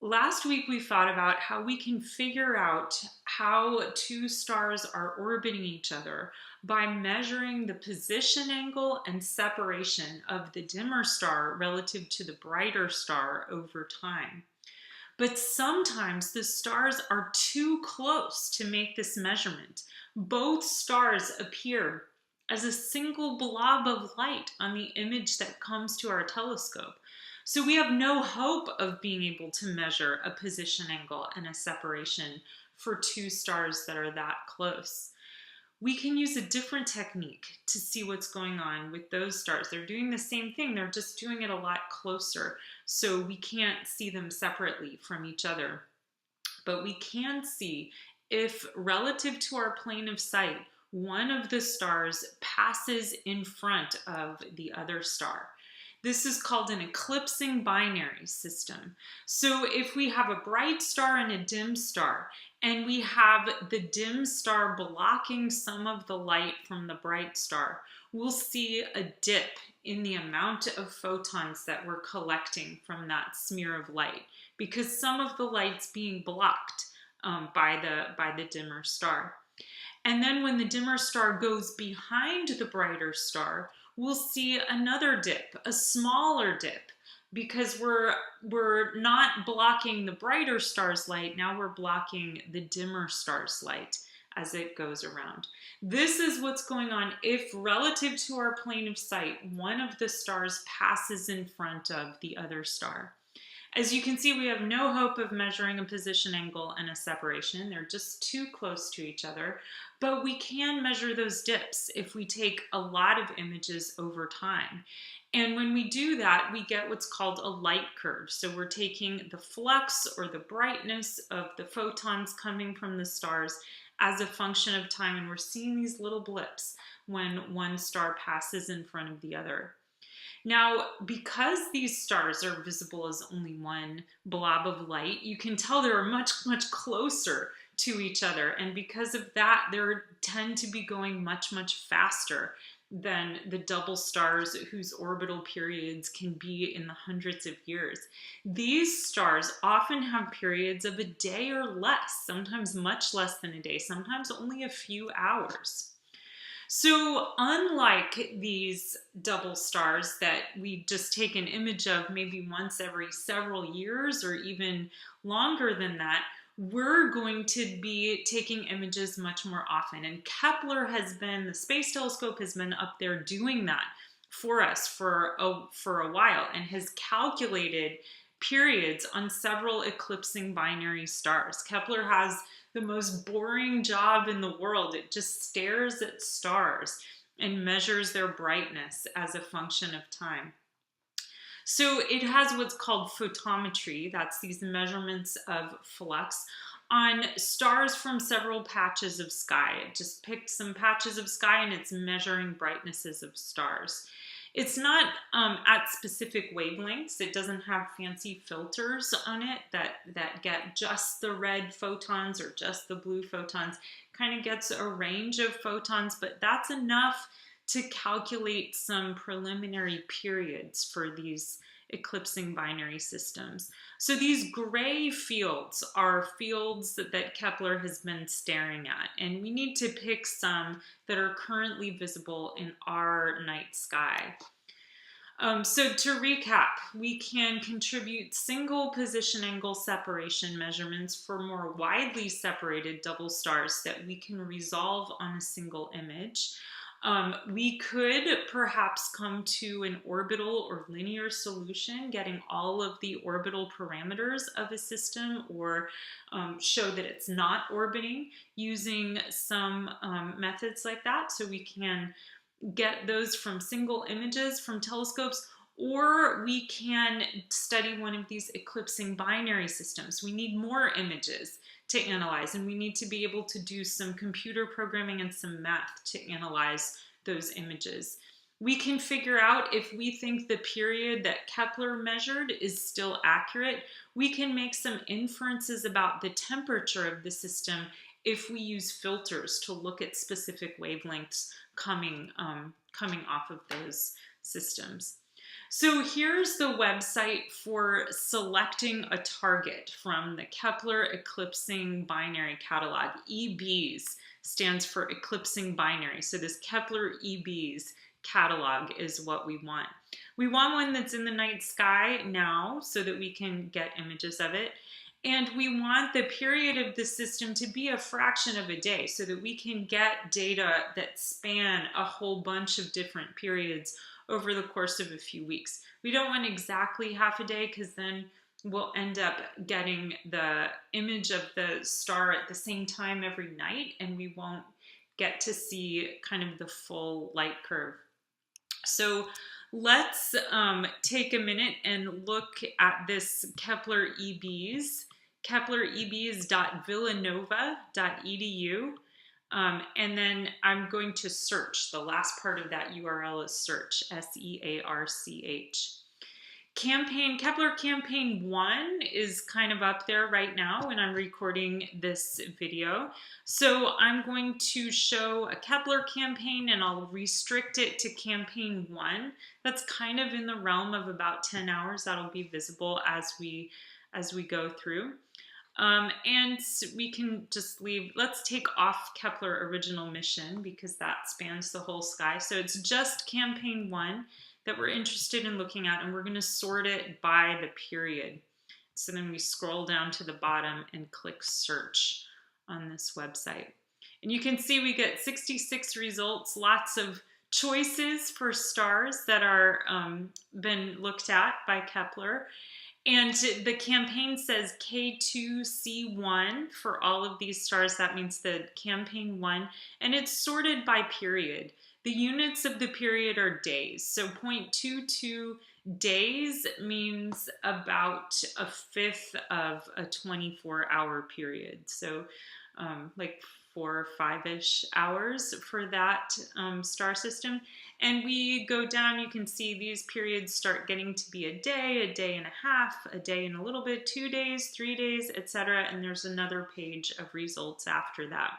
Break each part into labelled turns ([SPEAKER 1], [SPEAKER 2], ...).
[SPEAKER 1] Last week, we thought about how we can figure out how two stars are orbiting each other by measuring the position angle and separation of the dimmer star relative to the brighter star over time. But sometimes the stars are too close to make this measurement. Both stars appear as a single blob of light on the image that comes to our telescope. So we have no hope of being able to measure a position angle and a separation for two stars that are that close. We can use a different technique to see what's going on with those stars. They're doing the same thing, they're just doing it a lot closer, so we can't see them separately from each other. But we can see if, relative to our plane of sight, one of the stars passes in front of the other star. This is called an eclipsing binary system. So if we have a bright star and a dim star, and we have the dim star blocking some of the light from the bright star, we'll see a dip in the amount of photons that we're collecting from that smear of light, because some of the light's being blocked by the dimmer star. And then when the dimmer star goes behind the brighter star, we'll see another dip, a smaller dip, because we're not blocking the brighter star's light, now we're blocking the dimmer star's light as it goes around. This is what's going on if, relative to our plane of sight, one of the stars passes in front of the other star. As you can see, we have no hope of measuring a position angle and a separation. They're just too close to each other. But we can measure those dips if we take a lot of images over time. And when we do that, we get what's called a light curve. So we're taking the flux or the brightness of the photons coming from the stars as a function of time, and we're seeing these little blips when one star passes in front of the other. Now, because these stars are visible as only one blob of light, you can tell they're much, much closer to each other. And because of that, they tend to be going much, much faster than the double stars whose orbital periods can be in the hundreds of years. These stars often have periods of a day or less, sometimes much less than a day, sometimes only a few hours. So unlike these double stars that we just take an image of maybe once every several years or even longer than that, we're going to be taking images much more often. And Kepler the Space Telescope has been up there doing that for us for a while and has calculated periods on several eclipsing binary stars. Kepler has the most boring job in the world. It just stares at stars and measures their brightness as a function of time. So it has what's called photometry. That's these measurements of flux on stars from several patches of sky. It just picked some patches of sky and it's measuring brightnesses of stars. It's not at specific wavelengths. It doesn't have fancy filters on it that get just the red photons or just the blue photons. Kind of gets a range of photons, but that's enough to calculate some preliminary periods for these eclipsing binary systems. So these gray fields are fields that Kepler has been staring at, and we need to pick some that are currently visible in our night sky. So to recap, we can contribute single position angle separation measurements for more widely separated double stars that we can resolve on a single image. We could perhaps come to an orbital or linear solution, getting all of the orbital parameters of a system, or show that it's not orbiting using some methods like that. So we can get those from single images from telescopes, or we can study one of these eclipsing binary systems. We need more images to analyze, and we need to be able to do some computer programming and some math to analyze those images. We can figure out if we think the period that Kepler measured is still accurate. We can make some inferences about the temperature of the system if we use filters to look at specific wavelengths coming off of those systems. So here's the website for selecting a target from the Kepler Eclipsing Binary Catalog. EBs stands for Eclipsing Binary. So this Kepler EBs catalog is what we want. We want one that's in the night sky now so that we can get images of it. And we want the period of the system to be a fraction of a day so that we can get data that span a whole bunch of different periods over the course of a few weeks. We don't want exactly half a day because then we'll end up getting the image of the star at the same time every night and we won't get to see kind of the full light curve. So let's take a minute and look at this Kepler EBs, keplerebs.villanova.edu. And then I'm going to search. The last part of that URL is search, S-E-A-R-C-H. Kepler Campaign 1 is kind of up there right now when I'm recording this video. So I'm going to show a Kepler campaign and I'll restrict it to Campaign 1. That's kind of in the realm of about 10 hours. That'll be visible as we go through. And we can just leave, let's take off Kepler Original Mission because that spans the whole sky. So it's just Campaign 1 that we're interested in looking at, and we're going to sort it by the period. So then we scroll down to the bottom and click search on this website. And you can see we get 66 results, lots of choices for stars that are been looked at by Kepler. And the campaign says K2C1 for all of these stars. That means the campaign 1, and it's sorted by period. The units of the period are days. So 0.22 days means about a fifth of a 24-hour period. So like 4 or 5-ish hours for that star system. And we go down, you can see these periods start getting to be a day and a half, a day and a little bit, 2 days, 3 days, etc. And there's another page of results after that.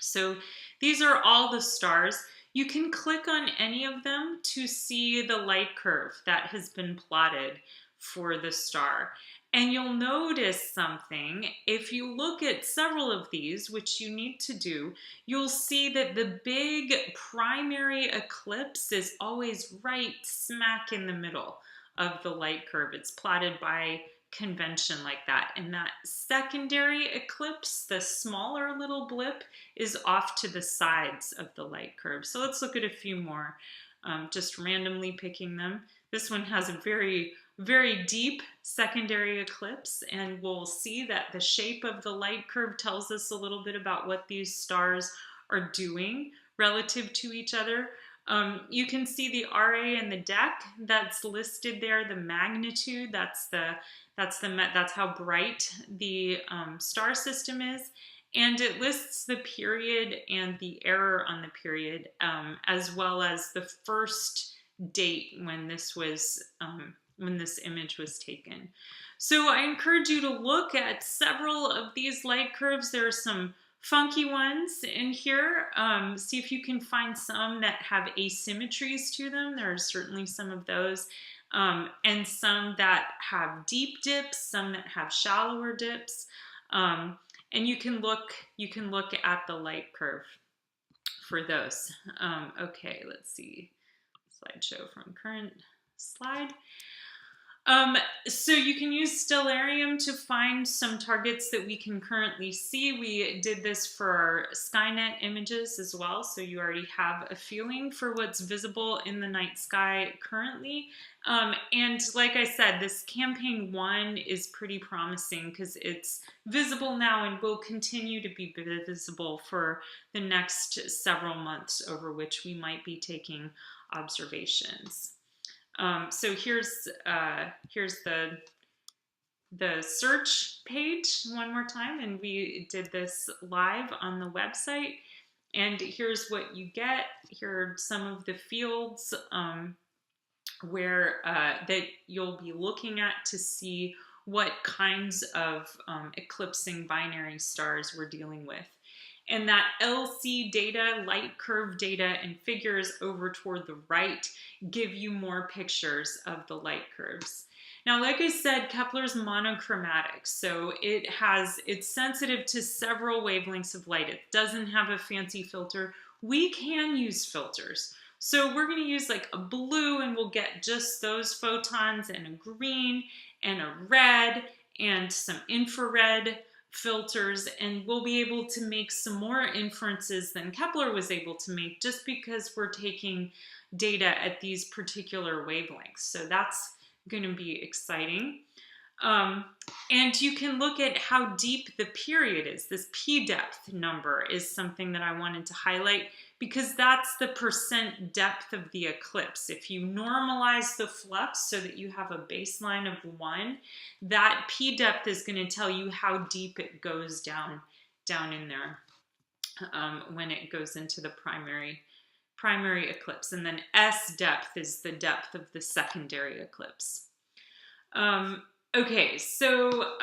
[SPEAKER 1] So these are all the stars. You can click on any of them to see the light curve that has been plotted for the star. And you'll notice something. If you look at several of these, which you need to do, you'll see that the big primary eclipse is always right smack in the middle of the light curve. It's plotted by convention like that. And that secondary eclipse, the smaller little blip, is off to the sides of the light curve. So let's look at a few more, just randomly picking them. This one has a very deep secondary eclipse, and we'll see that the shape of the light curve tells us a little bit about what these stars are doing relative to each other. You can see the RA and the DEC that's listed there, the magnitude, that's how bright the star system is. And it lists the period and the error on the period, as well as the first date when this was when this image was taken. So I encourage you to look at several of these light curves. There are some funky ones in here. See if you can find some that have asymmetries to them. There are certainly some of those. And some that have deep dips, some that have shallower dips. And you can look at the light curve for those. Okay, let's see. Slideshow from current slide. So you can use Stellarium to find some targets that we can currently see. We did this for our Skynet images as well, so you already have a feeling for what's visible in the night sky currently. And like I said, this campaign 1 is pretty promising because it's visible now and will continue to be visible for the next several months over which we might be taking observations. So here's the search page one more time, and we did this live on the website. And here's what you get. Here are some of the fields where that you'll be looking at to see what kinds of eclipsing binary stars we're dealing with. And that LC data, light curve data, and figures over toward the right give you more pictures of the light curves. Now, like I said, Kepler's monochromatic, so it's sensitive to several wavelengths of light. It doesn't have a fancy filter. We can use filters. So we're going to use like a blue, and we'll get just those photons, and a green and a red and some infrared filters, and we'll be able to make some more inferences than Kepler was able to make, just because we're taking data at these particular wavelengths. So that's going to be exciting. And you can look at how deep the period is. This P depth number is something that I wanted to highlight, because that's the percent depth of the eclipse. If you normalize the flux so that you have a baseline of 1, that P depth is going to tell you how deep it goes down in there when it goes into the primary eclipse. And then S depth is the depth of the secondary eclipse. Okay, so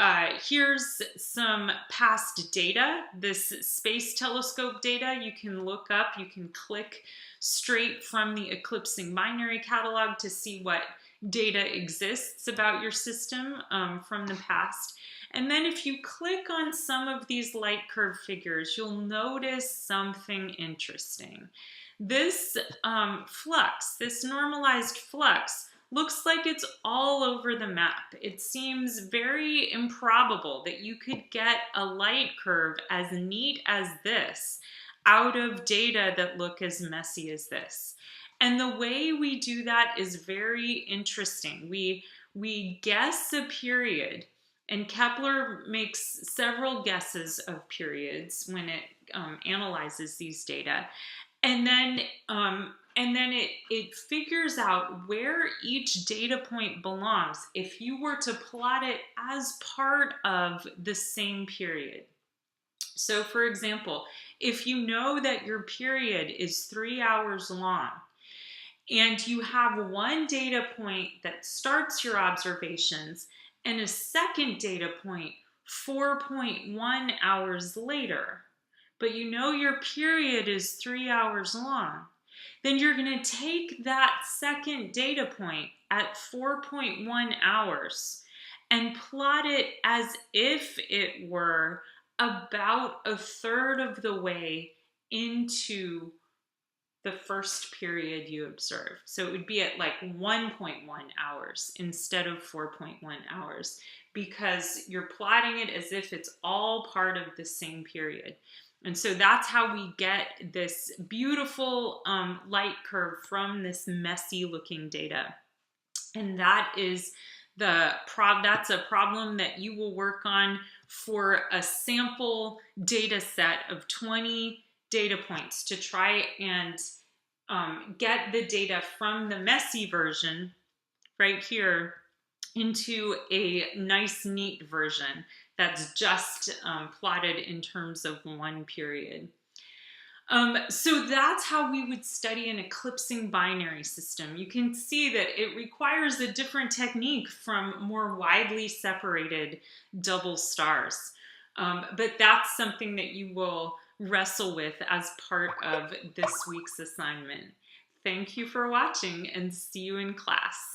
[SPEAKER 1] here's some past data. This space telescope data you can look up. You can click straight from the eclipsing binary catalog to see what data exists about your system from the past. And then if you click on some of these light curve figures, you'll notice something interesting. This flux, this normalized flux, looks like it's all over the map. It seems very improbable that you could get a light curve as neat as this out of data that look as messy as this. And the way we do that is very interesting. We guess a period, and Kepler makes several guesses of periods when it analyzes these data. And then it figures out where each data point belongs if you were to plot it as part of the same period. So for example, if you know that your period is 3 hours long, and you have one data point that starts your observations and a second data point 4.1 hours later, but you know your period is 3 hours long, then you're going to take that second data point at 4.1 hours and plot it as if it were about a third of the way into the first period you observed. So it would be at like 1.1 hours instead of 4.1 hours, because you're plotting it as if it's all part of the same period. And so that's how we get this beautiful light curve from this messy looking data. And that's a problem that you will work on for a sample data set of 20 data points to try and get the data from the messy version right here into a nice, neat version that's just plotted in terms of one period. So that's how we would study an eclipsing binary system. You can see that it requires a different technique from more widely separated double stars. But that's something that you will wrestle with as part of this week's assignment. Thank you for watching, and see you in class.